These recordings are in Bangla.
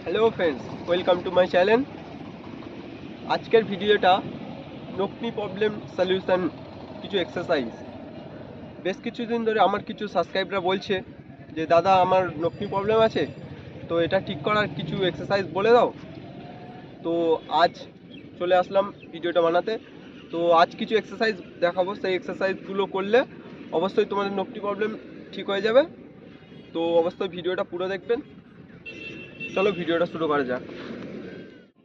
Hello friends, welcome to my channel. আজকের ভিডিওটা নোকনি প্রবলেম সলিউশন কিছু এক্সারসাইজ। বেশ কিছুদিন ধরে আমার কিছু সাবস্ক্রাইবরা বলছে যে দাদা আমার নোকনি প্রবলেম আছে, তো এটা ঠিক করার কিছু এক্সারসাইজ বলে দাও। তো আজ চলে আসলাম ভিডিওটা বানাতে। তো আজ কিছু এক্সারসাইজ দেখাবো, সেই এক্সারসাইজগুলো করলে অবশ্যই তোমাদের নোকনি প্রবলেম ঠিক হয়ে যাবে। তো অবশ্যই ভিডিওটা পুরো দেখবেন। চলো ভিডিওটা শুরু করা যাক।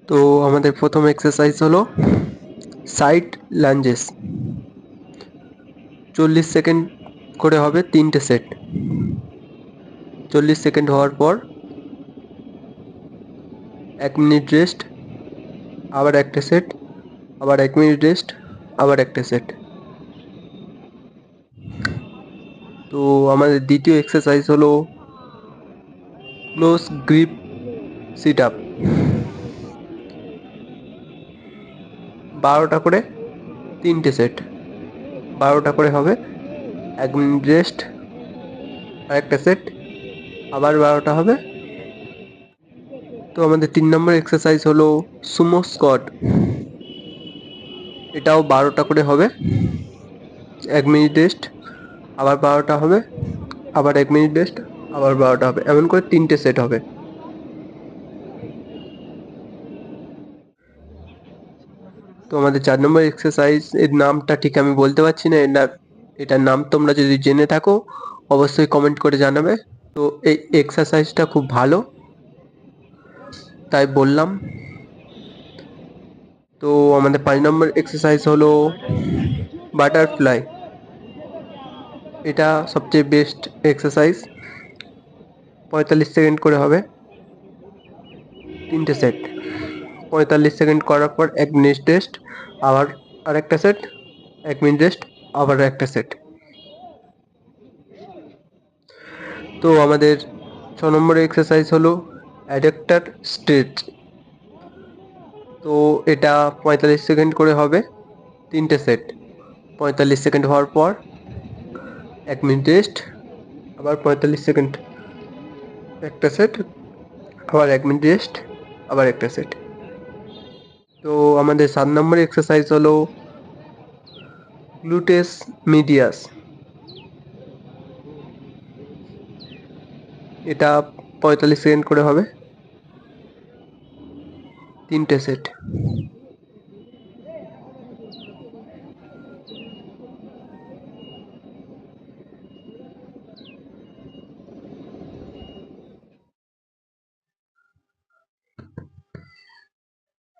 তো আমাদের প্রথম এক্সারসাইজ হলো সাইড লাঞ্জেস। 40 সেকেন্ড করে হবে 3টে সেট। 40 সেকেন্ড হওয়ার পর 1 মিনিট রেস্ট, আবার একটা সেট, আবার 1 মিনিট রেস্ট, আবার একটা সেট। তো আমাদের দ্বিতীয় এক্সারসাইজ হলো ক্লোজ গ্রিপ সিট আপ। 12টা করে 3টে সেট, 12টা করে হবে। 1 মিনিট রেস্ট, আর একটা সেট, আবার 12টা হবে। তো আমাদের 3 নম্বর এক্সারসাইজ হলো সুমো স্কোয়াট। এটাও 12টা করে হবে। 1 মিনিট রেস্ট, আবার 12টা হবে, আবার 1 মিনিট রেস্ট, আবার 12টা হবে। এমন করে 3টে সেট হবে। তো আমাদের 4 নম্বর এক্সারসাইজ, এর নামটা ঠিক আমি বলতে পারছি না। এটার নাম তোমরা যদি জেনে থাকো অবশ্যই কমেন্ট করে জানাবে। তো এই এক্সারসাইজটা খুব ভালো, তাই বললাম। তো আমাদের 5 নম্বর এক্সারসাইজ হলো বাটারফ্লাই। এটা সবচেয়ে বেস্ট এক্সারসাইজ। 45 সেকেন্ড করে হবে, 3টে সেট। 45 সেকেন্ড করার পর 1 মিনিট রেস্ট, আবার আরেকটা সেট, 1 মিনিট রেস্ট, আবার একটা সেট। তো আমাদের 6 নম্বর এক্সারসাইজ হলো অ্যাডাক্টার স্ট্রেচ। তো এটা 45 সেকেন্ড করে হবে, 3টে সেট। 45 সেকেন্ড হওয়ার পর 1 মিনিট রেস্ট, আবার 45 সেকেন্ড একটা সেট, আবার 1 মিনিট রেস্ট, আবার একটা সেট। তো আমাদের 7 নম্বর এক্সারসাইজ হলো গ্লুটেস মিডিয়াস। এটা 45 সেকেন্ড করে হবে, 3টে সেট।